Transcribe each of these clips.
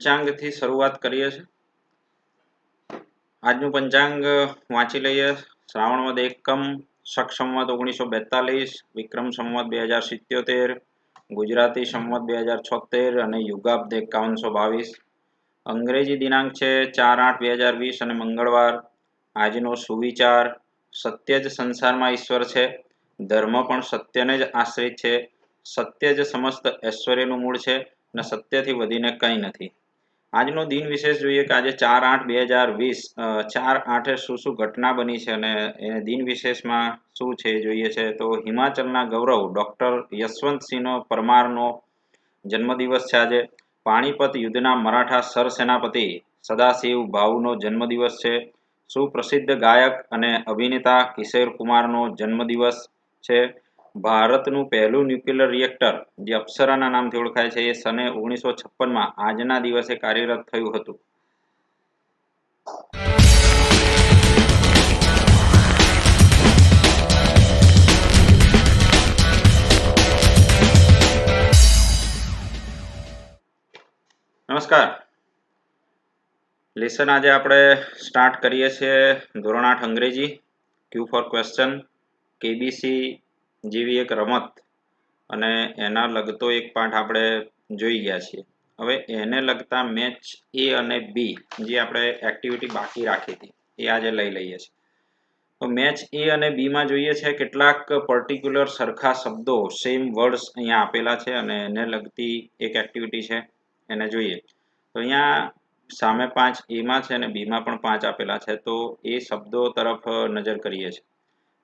પંચાંગથી શરૂઆત કરીએ છીએ। આજનું પંચાંગ વાંચી લઈએ। શ્રાવણ વદ એકમ, શક સંવત 1942, વિક્રમ સંવત 2077, ગુજરાતી સંવત 2076 અને યુગાબ્દ 5122। અંગ્રેજી દિનાંક છે 4/8/2020 અને મંગળવાર। આજનો સુવિચાર, સત્ય જ સંસારમાં ઈશ્વર છે, ધર્મ પણ સત્યને જ આશ્રિત છે, સત્ય જ સમસ્ત ઐશ્વર્યનું મૂળ છે અને સત્યથી વધીને કંઈ નથી। આજનો દિન વિશેષ જોઈએ કે આજે 4/8/2020 4/8 શું ઘટના બની છે અને એ દિન વિશેષમાં શું છે જોઈએ છે તો હિમાચલના ગૌરવ ડોક્ટર યશવંતસિંહ પરમારનો જન્મદિવસ છે આજે। પાણીપત યુદ્ધના મરાઠા સરસેનાપતિ સદાશિવ ભાઉનો જન્મદિવસ છે। સુપ્રસિદ્ધ ગાયક અને અભિનેતા કિશોર કુમારનો જન્મદિવસ છે। ભારતનું પહેલું ન્યુક્લિયર રિએક્ટર જે અપ્સરાના નામથી ઓળખાય છે એ સને 1956માં આજના દિવસે કાર્યરત થયું હતું। નમસ્કાર। લેસન આજે આપણે સ્ટાર્ટ કરીએ છીએ ધોરણ 8 અંગ્રેજી, ક્યુ ફોર ક્વેશ્ચન, કેબીસી જેવી એક રમત અને એના લગતો એક પાઠ આપણે જોઈ ગયા છીએ। હવે એને લગતા મેચ એ અને બી જે આપણે એક્ટિવિટી બાકી રાખી હતી એ આજે લઈ લઈએ છીએ। તો મેચ એ અને બી માં જોઈએ છે કેટલાક પર્ટિક્યુલર સરખા શબ્દો સેમ વર્ડ્સ અહીંયા આપેલા છે અને એને લગતી એક એક્ટિવિટી છે, એને જોઈએ। તો અહીંયા સામે 5 એમાં છે અને બીમાં પણ 5 આપેલા છે, તો એ શબ્દો તરફ નજર કરીએ છીએ।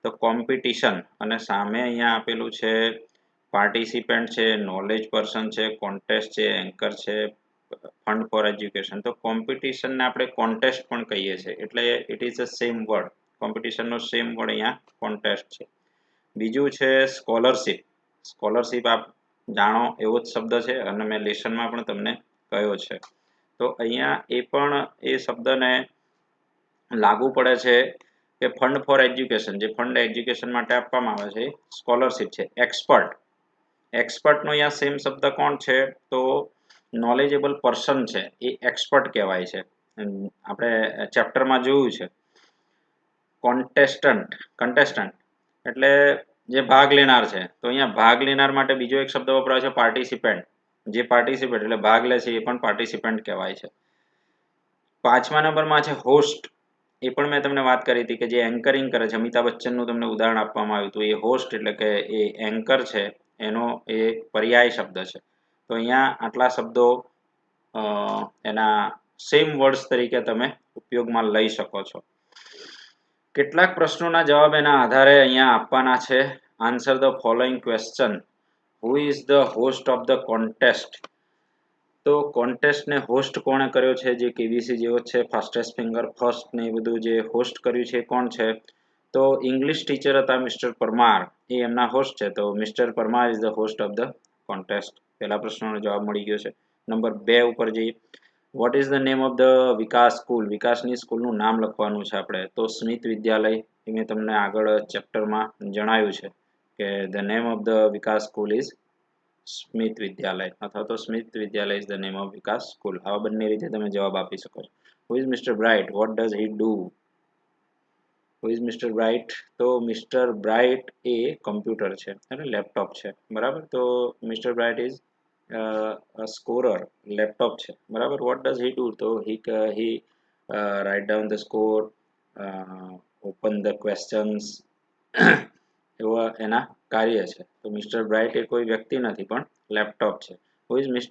તો કોમ્પિટિશન અને સામે અહીંયા આપેલું છે પાર્ટિસિપન્ટ છે, નોલેજ પર્સન છે, કોન્ટેસ્ટ છે, એન્કર છે, ફંડ ફોર એજ્યુકેશન। તો કોમ્પિટિશનને આપણે કોન્ટેસ્ટ પણ કહીએ છીએ, એટલે it is a same word. કોમ્પિટિશનનો સેમ વર્ડ અહીંયા કોન્ટેસ્ટ છે। બીજું છે સ્કોલરશિપ। સ્કોલરશિપ આપ જાણો એવો જ શબ્દ છે અને મેં લેસનમાં પણ તમને કહ્યો છે। તો અહીંયા એ પણ એ શબ્દને લાગુ પડે છે કે ફંડ ફોર એજ્યુકેશન, જે ફંડ એજ્યુકેશન માટે આપવામાં આવે છે સ્કોલરશિપ છે। એક્સપર્ટ, એક્સપર્ટનો અહીંયા સેમ શબ્દ કોણ છે તો નોલેજેબલ પર્સન છે, એ એક્સપર્ટ કહેવાય છે। આપણે ચેપ્ટરમાં જોયું છે। કન્ટેસ્ટન્ટ એટલે જે ભાગ લેનાર છે, તો અહીંયા ભાગ લેનાર માટે બીજો એક શબ્દ વપરાય છે પાર્ટિસિપન્ટ। જે પાર્ટિસિપેટ એટલે ભાગ લે છે એ પણ પાર્ટિસિપન્ટ કહેવાય છે। 5મા નંબરમાં છે હોસ્ટ। એ પણ મેં તમને વાત કરી હતી કે જે એન્કરિંગ કરે છે, અમિતાભ બચ્ચનનું તમને ઉદાહરણ આપવામાં આવ્યું હતું। એ હોસ્ટ એટલે કે એ એન્કર છે, એનો એ પર્યાય શબ્દ છે। તો અહીંયા આટલા શબ્દો એના સેમ વર્ડ્સ તરીકે તમે ઉપયોગમાં લઈ શકો છો। કેટલાક પ્રશ્નોના જવાબ એના આધારે અહીંયા આપવાના છે। Answer the following question, who is the host of the contest. તો કોન્ટેસ્ટને હોસ્ટ કોણે કર્યો છે, જે કેબીસી જેવો છે ફાસ્ટેસ્ટ ફિંગર ફર્સ્ટ ને એ બધું જે હોસ્ટ કર્યું છે કોણ છે તો ઇંગ્લિશ ટીચર હતા મિસ્ટર પરમાર, એ એમના હોસ્ટ છે। તો mister Parmar is the host of the contest. પહેલા પ્રશ્નનો જવાબ મળી ગયો છે। નંબર 2 ઉપર જઈએ। What is the name of the Vikas school. વિકાસની સ્કૂલનું નામ લખવાનું છે આપણે, તો સ્મિત વિદ્યાલય। એ મેં તમને આગળ ચેપ્ટરમાં જણાવ્યું છે કે the name of the Vikas school is Smit Vidyalaya અથવા તો Smit Vidyalaya is the name of Vikas school. આવા બંને રીતે તમે જવાબ આપી શકો છો। Who is Mr Bright, what does he do. Who is Mr Bright, તો મિસ્ટર બ્રાઇટ એ કમ્પ્યુટર છે અને લેપટોપ છે, બરાબર। તો Mr Bright is scorer, laptop છે, બરાબર। વોટ ડઝ હી ડુ, તો he write down the score, open the questions, એવા એના કાર્ય છે। તો મિસ્ટર બ્રાઇટ એ કોઈ વ્યક્તિ નથી પણ લેપટોપ છે। Who is miss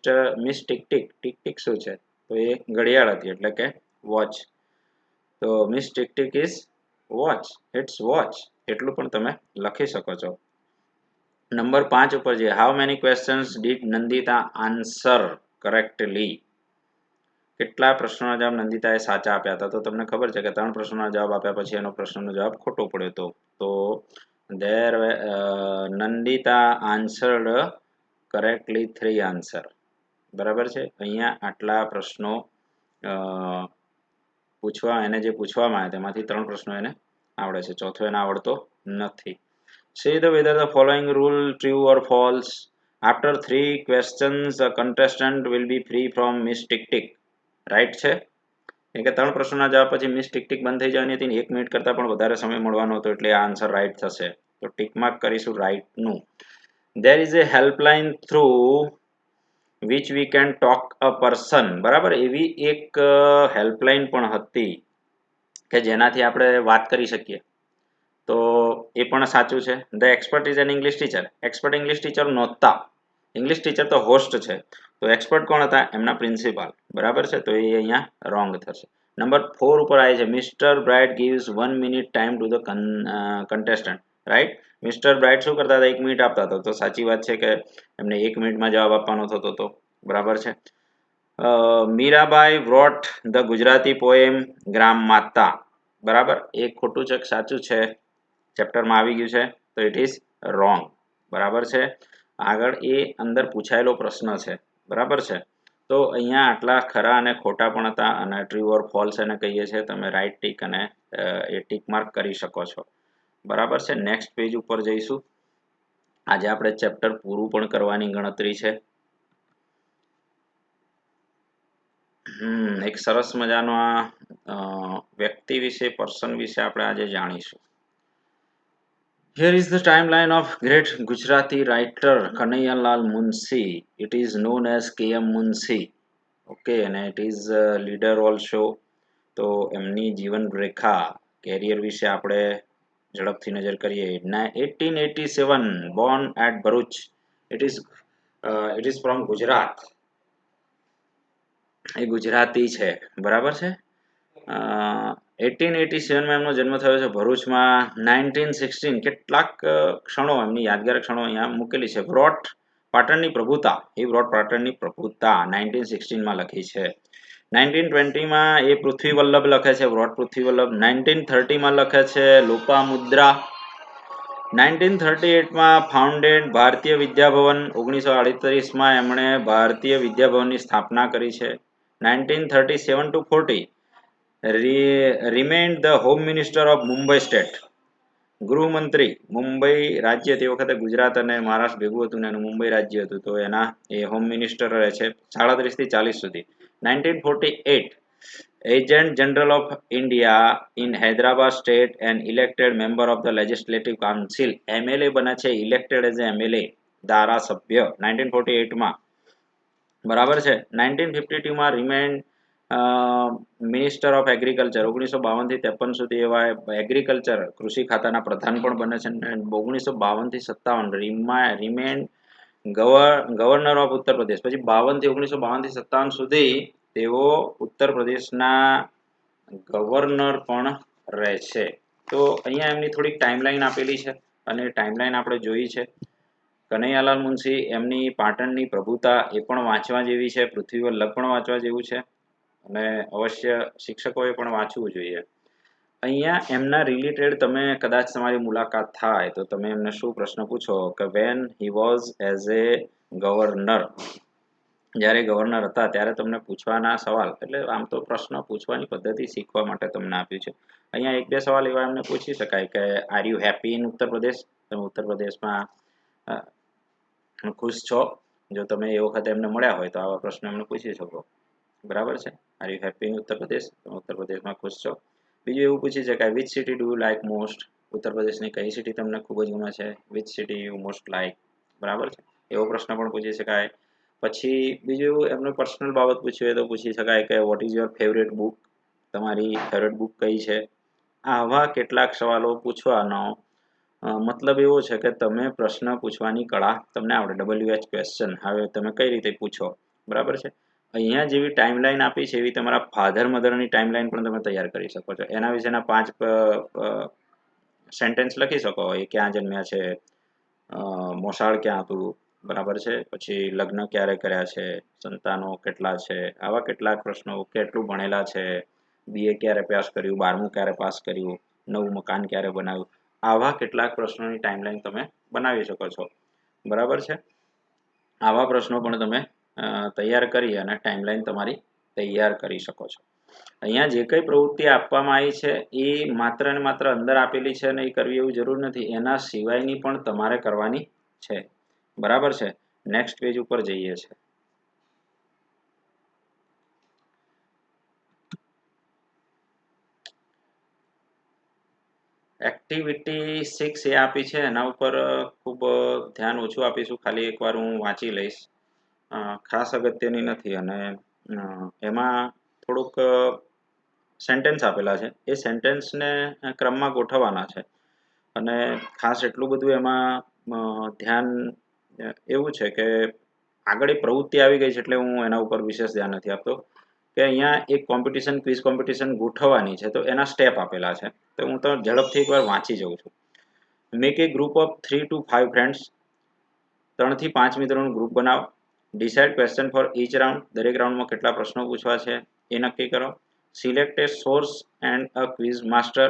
tick tick, tick tick શું છે તો એ ઘડિયાળ હતી એટલે કે વોચ। તો miss tick tick is watch, it's watch, એટલું પણ તમે લખી શકો છો। નંબર 5 ઉપર છે how many questions did Nandita answer correctly. કેટલા પ્રશ્નોના જવાબ નંદિતાએ સાચા આપ્યા હતા, તો તમને ખબર છે કે 3 પ્રશ્નોના જવાબ આપ્યા પછી એનો પ્રશ્નનો જવાબ ખોટો પડ્યો હતો। તો નંદિતા આન્સર્ડ કરેક્ટલી 3 આન્સર, બરાબર છે। અહીંયા આટલા પ્રશ્નો એને જે પૂછવામાં આવ્યા તેમાંથી 3 પ્રશ્નો એને આવડે છે, ચોથો એને આવડતો નથી। Say the whether the following rule true or false. After 3 questions, the contestant will be free from Miss Tick Tick. Right છે? કેમ કે 3 પ્રશ્નોના જવાબ પછી મિસ ટીક ટીક બંધ થઈ જવાની હતી ને 1 મિનિટ કરતાં પણ વધારે સમય મળવાનો હતો, એટલે આ આન્સર રાઈટ થશે. તો ટીક માર્ક કરીશું રાઈટનું. There is a helpline through which we can talk a person. બરાબર, એવી એક હેલ્પલાઇન પણ હતી કે જેનાથી આપણે વાત કરી શકીએ. તો એ પણ સાચું છે. The expert is an English teacher. Expert English teacher નહોતા. ઇંગ્લિશ ટીચર તો હોસ્ટ છે. તો એક્સપર્ટ કોણ હતા? એમના પ્રિન્સિપાલ. બરાબર છે, તો એ અહીંયા રોંગ થશે. નંબર 4 ઉપર આવે છે mister bright gives 1 minute time to the contestant. Right, mister bright શું કરતા હતા? 1 મિનિટ આપતા હતા. તો સાચી વાત છે કે એમને 1 મિનિટમાં જવાબ આપવાનો થતો હતો. બરાબર છે. Mirabai wrote the Gujarati poem Gram Mata. બરાબર, એ ખોટું છે સાચું છે? ચેપ્ટરમાં આવી ગયું છે, તો ઇટ ઇઝ રોંગ. બરાબર છે. આગળ એ અંદર પૂછાયેલો પ્રશ્ન છે. બરાબર છે. તો અહીંયા આટલા ખરા અને ખોટા પણ હતા, અને ટ્રુ ઓર ફોલ્સ એને કહીએ છીએ. તમે રાઈટ ટીક અને એ ટીક માર્ક કરી શકો છો. બરાબર છે. નેક્સ્ટ પેજ ઉપર જઈશું. આજે આપણે ચેપ્ટર પૂરું પણ કરવાની ગણતરી છે. એક સરસ મજાનો આ વ્યક્તિ વિશે, પર્સન વિશે આપણે આજે જાણીશું. Here is the timeline of great Gujarati writer Kanhaiялal Munshi. It is known as KM Munshi. Okay, and it is a leader also. તો એમની જીવન રેખા, કેરિયર વિશે આપણે ઝડપથી નજર કરીએ. 1887 born at Bharuch. It is from Gujarat. એ ગુજરાતી છે. બરાબર છે. 1887 માં એમનો જન્મ થયો છે ભરૂચમાં. 1916 કેટલાક ક્ષણો, એમની યાદગાર ક્ષણો અહીંયા મૂકેલી છે. વ્રોટ પાટણની પ્રભુતા. એ વ્રોટ પાટણની પ્રભુતા 1916 માં લખી છે. 1920 માં એ પૃથ્વી વલ્લભ લખે છે, વ્રોટ પૃથ્વી વલ્લભ. 1930 માં લખે છે લોપામુદ્રા. 1938 માં ફાઉન્ડેડ ભારતીય વિદ્યાભવન. 1938 માં એમણે ભારતીય વિદ્યાભવનની સ્થાપના કરી છે. 1937 to 40 remained the home minister of Mumbai state. ગૃહમંત્રી મુંબઈ રાજ્ય, તે વખતે ગુજરાત અને મહારાષ્ટ્ર ભેગું હતું ને એનું મુંબઈ રાજ્ય હતું, તો એના એ હોમ મિનિસ્ટર રહે છે 37 થી 40 સુધી. 1948 Agent General of India in Hyderabad state and elected member of the legislative council. MLA બને છે, elected as a MLA, ધારાસભ્ય 1948 માં. બરાબર છે. 1952 માં રિમેન્ડ મિનિસ્ટર ઓફ એગ્રીકલ્ચર. 1952 થી 53 સુધી એવા એગ્રીકલ્ચર કૃષિ ખાતાના પ્રધાન પણ બને છે. 1952 થી 57 રિમેન્ડ ગવર્નર ઓફ ઉત્તર પ્રદેશ. પછી 52 થી 1952 થી 57 સુધી તેઓ ઉત્તર પ્રદેશના ગવર્નર પણ રહે છે. તો અહીંયા એમની થોડીક ટાઈમલાઈન આપેલી છે અને ટાઈમલાઈન આપણે જોઈ છે. કનૈયાલાલ મુનશી, એમની પાટણની પ્રભુતા, એ પણ વાંચવા જેવી છે. પૃથ્વી વલ્લભ પણ વાંચવા જેવું છે અને અવશ્ય શિક્ષકોએ પણ વાંચવું જોઈએ. અહીંયા એમના રિલેટેડ તમે કદાચ તમારી મુલાકાત થાય તો તમે એમને શું પ્રશ્ન પૂછો કે when he was as a governor, જ્યારે ગવર્નર હતા ત્યારે તમને પૂછવાના સવાલ, એટલે આમ તો પ્રશ્ન પૂછવાની પદ્ધતિ શીખવા માટે તમને આપ્યું છે. અહીંયા એક બે સવાલ એવા એમને પૂછી શકાય કે are you happy in Uttar Pradesh? તમે ઉત્તર પ્રદેશમાં ખુશ છો? જો તમે એ વખતે એમને મળ્યા હોય તો આવા પ્રશ્ન એમને પૂછી શકો. બરાબર છે. Are you happy in Uttar Pradesh? તમે ઉત્તર પ્રદેશમાં ખુશ છો? બીજું એવું પૂછી શકાય which city do you like most? ઉત્તર પ્રદેશની કઈ સિટી તમને ખૂબ જ ગમે છે? Which city you most like? બરાબર છે, એવો પ્રશ્ન પણ પૂછી શકાય. પછી બીજું એમને પર્સનલ બાબત પૂછી હોય તો પૂછી શકાય કે what is your favourite book? તમારી ફેવરેટ બુક કઈ છે? આવા કેટલાક સવાલો પૂછવાનો મતલબ એવો છે કે તમે પ્રશ્ન પૂછવાની કળા તમને આવડે. WH ક્વેશ્ચન, હવે તમે કઈ રીતે પૂછો. બરાબર છે. અહીંયા જેવી ટાઈમલાઈન આપી છે એવી તમારા ફાધર મધરની ટાઈમલાઈન પણ તમે તૈયાર કરી શકો છો. એના વિશેના 5 સેન્ટેન્સ લખી શકો. એ ક્યાં જન્મ્યા છે, મોસાળ ક્યાં હતું, બરાબર છે, પછી લગ્ન ક્યારે કર્યા છે, સંતાનો કેટલા છે, આવા કેટલાક પ્રશ્નો. કેટલું ભણેલા છે, BA ક્યારે પાસ કર્યું, 12મું ક્યારે પાસ કર્યું, નવું મકાન ક્યારે બનાવ્યું, આવા કેટલાક પ્રશ્નોની ટાઈમલાઈન તમે બનાવી શકો છો. બરાબર છે. આવા પ્રશ્નો પણ તમે તૈયાર કરી અને ટાઈમલાઈન તમારી તૈયાર કરી શકો છો. અહીંયા જે કઈ પ્રવૃત્તિ આપવામાં આવી છે એ માત્ર ને માત્ર અંદર આપેલી છે અને એ કરવી એવું જરૂર નથી, એના સિવાયની પણ તમારે કરવાની છે. બરાબર છે. નેક્સ્ટ પેજ ઉપર જઈએ છે. એક્ટિવિટી 6 એ આપી છે એના ઉપર ખૂબ ધ્યાન ઓછું આપીશું, ખાલી એકવાર હું વાંચી લઈશ. ખાસ અગત્યની નથી અને એમાં થોડુંક સેન્ટેન્સ આપેલા છે, એ સેન્ટેન્સને ક્રમમાં ગોઠવવાના છે અને ખાસ એટલું બધું એમાં ધ્યાન એવું છે કે આગળ એક પ્રવૃત્તિ આવી ગઈ છે એટલે હું એના ઉપર વિશેષ ધ્યાન નથી આપતો કે અહીંયા એક કોમ્પિટિશન ક્વિઝ કોમ્પિટિશન ગોઠવવાની છે તો એના સ્ટેપ આપેલા છે, તો હું તો ઝડપથી એકવાર વાંચી જાઉં છું. Make A group of 3 to 5 friends, 3 થી 5 મિત્રોનું ગ્રુપ બનાવો. Decide question for each round, દરેક રાઉન્ડમાં કેટલા પ્રશ્નો પૂછવા છે એ નક્કી કરો. Select A source and a quiz master,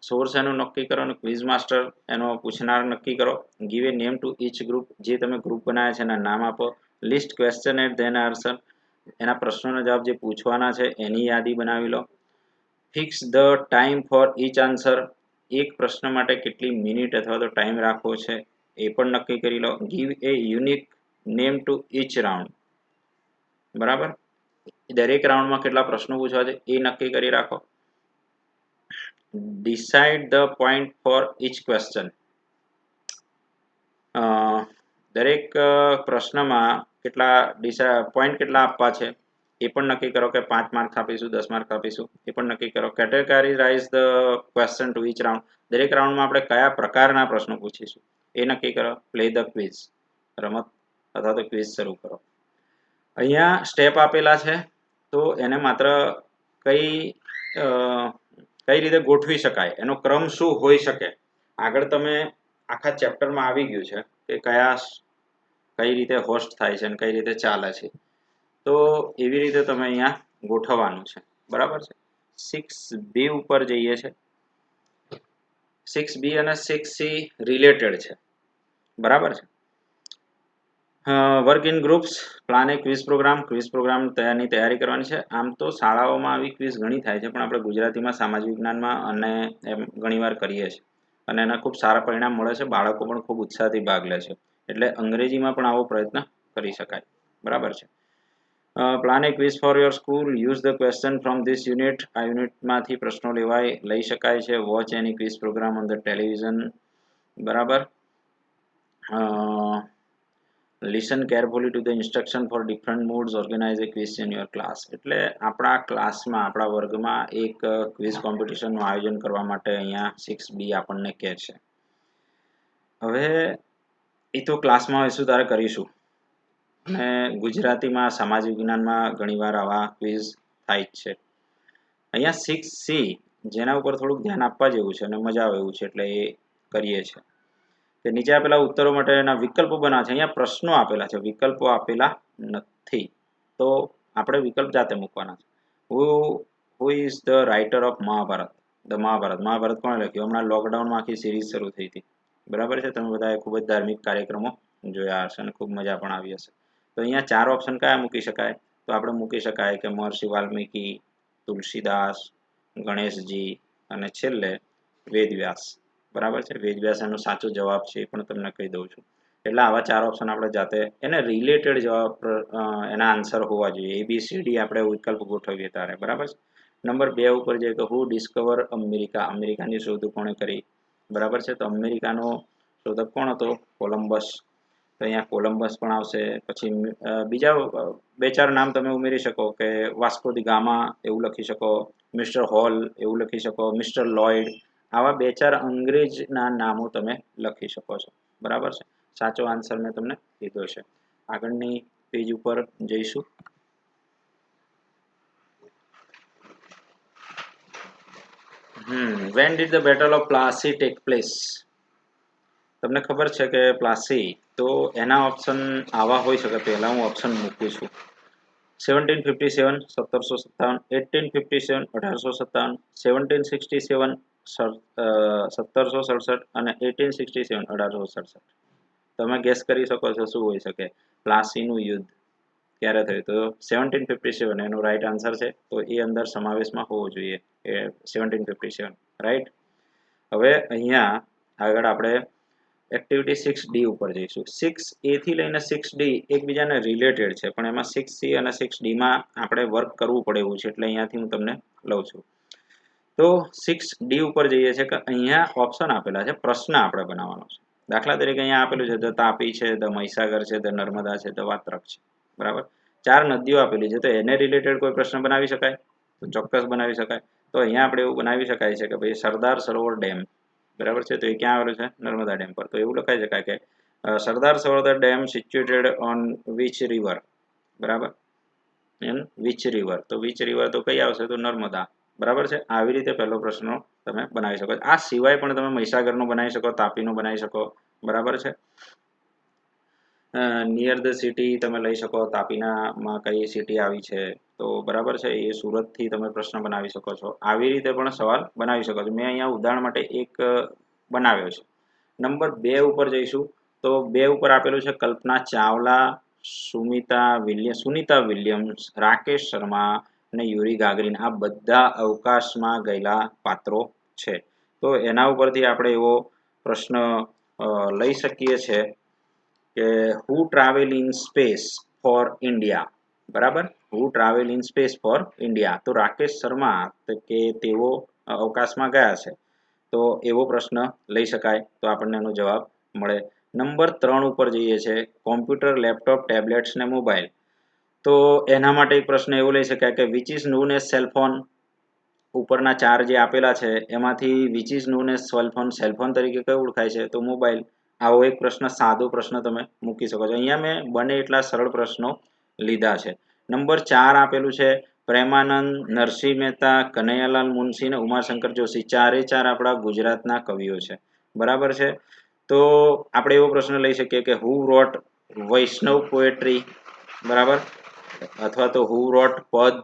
source એનું નક્કી કરો અને ક્વિઝ માસ્ટર એનો પૂછનાર નક્કી કરો. Give a name to each group, જે તમે ગ્રુપ બનાવ્યા છે એના નામ આપો. List question and then answer, એના પ્રશ્નોના જવાબ જે પૂછવાના છે એની યાદી બનાવી લો. Fix the time for each answer, એક પ્રશ્ન માટે કેટલી મિનિટ અથવા તો ટાઈમ રાખવો છે એ પણ નક્કી કરી લો. Give a unique name to each round, બરાબર, દરેક રાઉન્ડમાં કેટલા પ્રશ્નો પૂછવા છે એ નક્કી કરી રાખો. Decide the point for each question, દરેક પ્રશ્નમાં કેટલા પોઈન્ટ કેટલા આપવા છે એ પણ નક્કી કરો કે 5 માર્ક આપીશું, 10 માર્ક આપીશું એ પણ નક્કી કરો. Categorise the question two each round, દરેક રાઉન્ડમાં આપણે કયા પ્રકારના પ્રશ્નો પૂછીશું એ નક્કી કરો. પ્લે ધ ક્વિઝ, રમત અથવા તો ક્વિઝ શરૂ કરો. અહીંયા સ્ટેપ આપેલા છે તો એને માત્ર કઈ રીતે ગોઠવી શકાય, એનો ક્રમ શું હોઈ શકે, આગળ તમે આખા ચેપ્ટરમાં આવી ગયું છે કે કઈ રીતે હોસ્ટ થાય છે અને કઈ રીતે ચાલે છે, તો એવી રીતે તમે અહીંયા ગોઠવવાનું છે, બરાબર છે. 6B ઉપર જઈએ છે. 6B અને 6C રિલેટેડ છે, બરાબર છે. Work in groups, plan a quiz programme ની તૈયારી કરવાની છે. આમ તો શાળાઓમાં આવી ક્વિઝ ઘણી થાય છે પણ આપણે ગુજરાતીમાં સામાજિક વિજ્ઞાનમાં અને એમ ઘણીવાર કરીએ છીએ અને એના ખૂબ સારા પરિણામ મળે છે, બાળકો પણ ખૂબ ઉત્સાહથી ભાગ લે છે, એટલે અંગ્રેજીમાં પણ આવો પ્રયત્ન કરી શકાય, બરાબર છે. Plan a quiz for your school, use the question from this unit, આ યુનિટમાંથી પ્રશ્નો લઈ શકાય છે. Watch any quiz programme on the television, બરાબર. Listen carefully to the instruction for different moods, organise a quiz in your class, એટલે આપણા ક્લાસમાં આપણા વર્ગમાં એક ક્વિઝ કોમ્પિટિશનનું આયોજન કરવા માટે અહીંયા 6B આપણને કહે છે. હવે એ તો ક્લાસમાં શું તારે કરીશું, અને ગુજરાતીમાં સામાજિક વિજ્ઞાનમાં ઘણીવાર આવા ક્વિઝ થાય જ છે. અહીંયા 6C જેના ઉપર થોડુંક ધ્યાન આપવા જેવું છે અને મજા આવે એવું છે એટલે એ કરીએ છીએ કે નીચે આપેલા ઉત્તરો માટેના વિકલ્પો બનાવે છે. અહીંયા પ્રશ્નો આપેલા છે, વિકલ્પો આપેલા નથી, તો આપણે વિકલ્પ જાતે મૂકવાના છે. Who is the writer of Mahabharata, Mahabharata કોણે લખ્યું? હમણાં લોકડાઉનમાં આખી સિરીઝ શરૂ થઈ હતી, બરાબર છે. તમે બધાએ ખૂબ જ ધાર્મિક કાર્યક્રમો જોયા હશે અને ખૂબ મજા પણ આવી હશે. તો અહીંયા 4 ઓપ્શન કયા મૂકી શકાય? તો આપણે મૂકી શકાય કે મહર્ષિ વાલ્મીકી, તુલસીદાસ, ગણેશજી અને છેલ્લે વેદવ્યાસ, બરાબર છે. વેદવ્યાસ એનો સાચો જવાબ છે એ પણ તમને કહી દઉં છું. એટલે આવા 4 ઓપ્શન આપણે જાતે એને રિલેટેડ જવાબ એના આન્સર હોવા જોઈએ. ABCD આપણે વિકલ્પ ગોઠવીએ ત્યારે, બરાબર છે. નંબર 2 ઉપર જઈએ તો હુ ડિસ્કવર અમેરિકા, અમેરિકાની શોધ કોણે કરી, બરાબર છે. તો અમેરિકાનો શોધક કોણ હતો? કોલમ્બસ, તો અહીંયા કોલમ્બસ પણ આવશે. પછી બીજા 2-4 નામ તમે ઉમેરી શકો કે વાસ્કો દી ગામા એવું લખી શકો, મિસ્ટર હોલ એવું લખી શકો, મિસ્ટર લોઇડ, આવા 2-4 અંગ્રેજના નામો તમે લખી શકો છો, બરાબર છે. સાચો આન્સર મેં તમને કીધો છે. આગળની પેજ ઉપર જઈશું. When did the Battle of Plassey take place? તમને ખબર છે કે પ્લાસી, તો એના ઓપ્શન આવા હોઈ શકે. પહેલા હું ઓપ્શન મૂકું છું. 1757 1757, 1857 1857, 1767 1767 અને 1867 1867. તમે ગેસ કરી શકો છો શું હોઈ શકે? પ્લાસીનું યુદ્ધ ક્યારે થયું? તો 1757 એનો રાઈટ આન્સર છે, તો એ અંદર સમાવેશમાં હોવો જોઈએ, એ 1757, રાઈટ. હવે અહીંયા આગળ આપણે એક્ટિવિટી 6D ઉપર જઈશું. 6A થી લઈને 6D એકબીજાને રિલેટેડ છે પણ એમાં 6C અને 6D માં આપણે વર્ક કરવું પડે એવું છે, એટલે અહીંયાથી હું તમને લઉં છું. તો 6D ઉપર જઈએ છે કે અહીંયા ઓપ્શન આપેલા છે, પ્રશ્ન આપણે બનાવવાનો છે. દાખલા તરીકે અહીંયા આપેલું છે ધ તાપી છે, ધ મહીસાગર છે, ધ નર્મદા છે, ધ વાત્રક છે. બરાબર, 4 નદીઓ આપેલી છે, તો એને રિલેટેડ કોઈ પ્રશ્ન બનાવી શકાય? તો ચોક્કસ બનાવી શકાય. તો અહીંયા આપણે એવું બનાવી શકાય છે કે ભાઈ સરદાર સરોવર ડેમ, બરાબર છે, તો એ ક્યાં આવેલું છે? નર્મદા ડેમ પર. તો એવું લખાઈ શકાય કે Sardar Sarovar dam situated on which river, બરાબર, એન વિચ રિવર. તો વિચ રિવર તો કઈ આવશે? તો નર્મદા. બરાબર છે, આવી રીતે પહેલો પ્રશ્ન તમે બનાવી શકો. આ સિવાય પણ તમે મહીસાગરનો બનાવી શકો, તાપીનો બનાવી શકો. બરાબર છે, નિયર ધ સિટી તમે લઈ શકો, તાપીનામાં કઈ સિટી આવી છે, તો બરાબર છે, એ સુરતથી તમે પ્રશ્ન બનાવી શકો છો. આવી રીતે પણ સવાલ બનાવી શકો છો. મેં અહીંયા ઉદાહરણ માટે એક બનાવ્યો છે. નંબર 2 ઉપર જઈશું. તો 2 ઉપર આપેલું છે કલ્પના ચાવલા, સુનીતા વિલિયમ્સ, રાકેશ શર્મા અને યુરી ગાગરીન, આ બધા અવકાશમાં ગયેલા પાત્રો છે. તો એના ઉપરથી આપણે એવો પ્રશ્ન લઈ શકીએ છે કે who travel in space for India, બરાબર, who travel in space for India. તો રાકેશ શર્મા કે તેઓ અવકાશમાં ગયા છે, તો એવો પ્રશ્ન લઈ શકાય, તો આપણને એનો જવાબ મળે. નંબર 3 ઉપર જઈએ છે, કોમ્પ્યુટર, લેપટોપ, ટેબ્લેટ્સ ને મોબાઈલ. તો એના માટે એક પ્રશ્ન એવો લઈ શકાય કે which is known as cellphone. ઉપરના 4 જે આપેલા છે એમાંથી which is known as cellphone, cellphone તરીકે કયો ઓળખાય છે? તો મોબાઈલ. આવો એક પ્રશ્ન, સાદો પ્રશ્ન તમે મૂકી શકો છો. અહીંયા મેં બને એટલા સરળ પ્રશ્નો લીધા છે. નંબર 4 આપેલું છે પ્રેમાનંદ, નરસિંહ મહેતા, કનૈયાલાલ મુનશી અને ઉમાશંકર જોશી. 4 આપણા ગુજરાતના કવિઓ છે. બરાબર છે, તો આપણે એવો પ્રશ્ન લઈ શકીએ કે હુ રોટ વૈષ્ણવ પોએટ્રી, બરાબર, અથવા તો હુ રોટ પદ,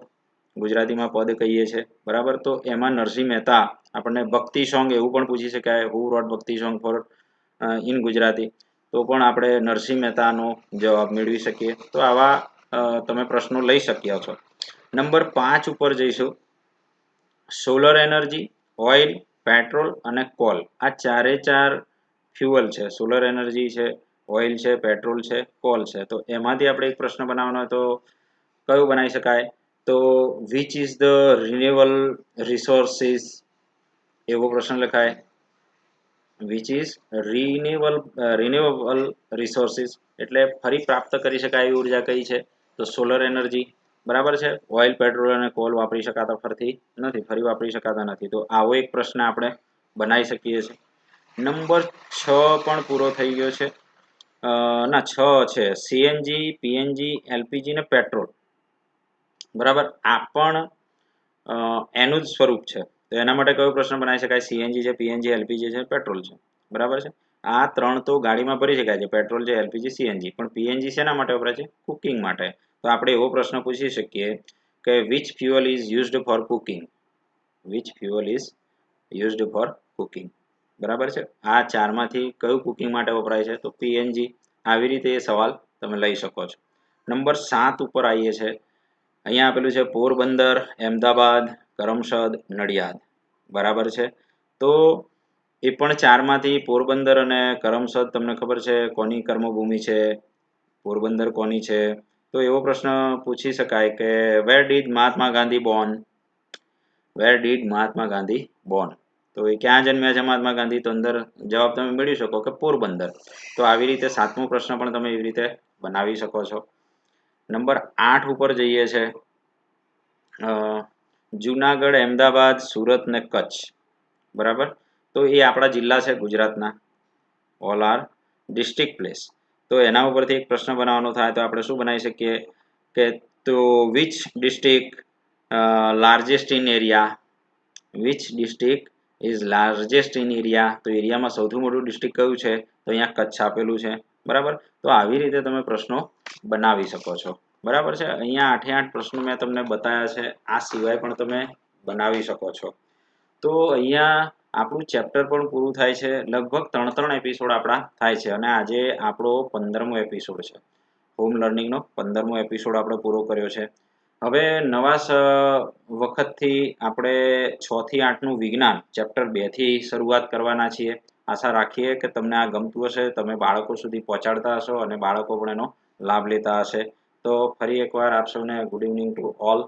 ગુજરાતીમાં પદ કહીએ છીએ, બરાબર. તો એમાં નરસિંહ મહેતા, આપણને ભક્તિ સોંગ એવું પણ પૂછી શકાય, હુ રોટ ભક્તિ સોંગ ફોર ઇન ગુજરાતી, તો પણ આપણે નરસિંહ મહેતાનો જવાબ મેળવી શકીએ. તો આવા તમે પ્રશ્નો લઈ શક્યા છો. નંબર 5 ઉપર જઈશું. સોલર એનર્જી, ઓઇલ, પેટ્રોલ અને કોલ, આ 4 ફ્યુઅલ છે. સોલર એનર્જી છે, ઓઇલ છે, પેટ્રોલ છે, કોલ છે. તો એમાંથી આપણે એક પ્રશ્ન બનાવવાનો હોય તો કયું બનાવી શકાય? તો which is the renewable resources, એવો પ્રશ્ન લખાય. વિચ ઇઝ રિન્યુએબલ રિસોર્સિસ એટલે ફરી પ્રાપ્ત કરી શકાય એવી ઉર્જા કઈ છે? તો સોલર એનર્જી. બરાબર છે, ઓઇલ, પેટ્રોલ અને કોલ વાપરી શકાતા ફરી વાપરી શકાતા નથી. તો આવો એક પ્રશ્ન આપણે બનાવી શકીએ છીએ. નંબર 6 પણ પૂરો થઈ ગયો છે. ના, 6 છે સીએનજી, પીએનજી, એલપીજી ને પેટ્રોલ. બરાબર, આ પણ એનું જ સ્વરૂપ છે. તો એના માટે કયો પ્રશ્ન બનાવી શકાય? સીએનજી છે, પીએનજી, એલપીજી છે, પેટ્રોલ છે. બરાબર છે, આ 3 તો ગાડીમાં ભરી શકાય છે, પેટ્રોલ છે, એલપીજી, સીએનજી. પણ પીએનજી શેના માટે વપરાય છે? કુકિંગ માટે. તો આપણે એવો પ્રશ્ન પૂછી શકીએ કે which fuel is used four cooking, which fuel is used four cooking. બરાબર છે, આ 4 માંથી કયું કુકિંગ માટે વપરાય છે? તો પીએનજી. આવી રીતે એ સવાલ તમે લઈ શકો છો. નંબર 7 ઉપર આવીએ છીએ. અહીંયા આપેલું છે પોરબંદર, અમદાવાદ, કરમસદ, નડિયાદ. બરાબર છે, તો એ પણ 4 માંથી પોરબંદર અને કરમસદ તમને ખબર છે કોની કર્મભૂમિ છે? પોરબંદર કોની છે? તો એવો પ્રશ્ન પૂછી શકાય કે where did Mahatma Gandhi Born, where did Mahatma Gandhi Born. તો એ ક્યાં જન્મ્યા છે મહાત્મા ગાંધી? તો અંદર જવાબ તમે મેળવી શકો કે પોરબંદર. તો આવી રીતે 7મો પ્રશ્ન પણ તમે એવી રીતે બનાવી શકો છો. નંબર 8 ઉપર જઈએ છે. જુનાગઢ, અમદાવાદ, સુરત ને કચ્છ. બરાબર, તો એ આપણા જિલ્લા છે ગુજરાતના, ઓલ આર ડિસ્ટ્રિક્ટ પ્લેસ. તો એના ઉપરથી એક પ્રશ્ન બનાવવાનો થાય તો આપણે શું બનાવી શકીએ કે તો which district largest in area, which district is largest in area. તો એરિયામાં સૌથી મોટું ડિસ્ટ્રિક્ટ કયું છે? તો અહીંયા કચ્છ આપેલું છે. બરાબર, તો આવી રીતે તમે પ્રશ્નો બનાવી શકો છો. બરાબર છે, અહીંયા 8 પ્રશ્નો મેં તમને બતાવ્યા છે. આ સિવાય પણ તમે બનાવી શકો છો. તો અહીંયા આપણું ચેપ્ટર પણ પૂરું થાય છે. લગભગ 3 એપિસોડ આપણા થાય છે અને આજે આપણો 15મો એપિસોડ છે. હોમ લર્નિંગનો 15મો એપિસોડ આપણે પૂરો કર્યો છે. હવે નવા વખતથી આપણે 6 થી 8નું વિજ્ઞાન ચેપ્ટર 2 થી શરૂઆત કરવાના છીએ. આશા રાખીએ કે તમને આ ગમતું હશે, તમે બાળકો સુધી પહોંચાડતા હશો અને બાળકો પણ એનો લાભ લેતા હશે. તો ફરી એકવાર આપ સૌને ગુડ ઇવનિંગ ટુ ઓલ.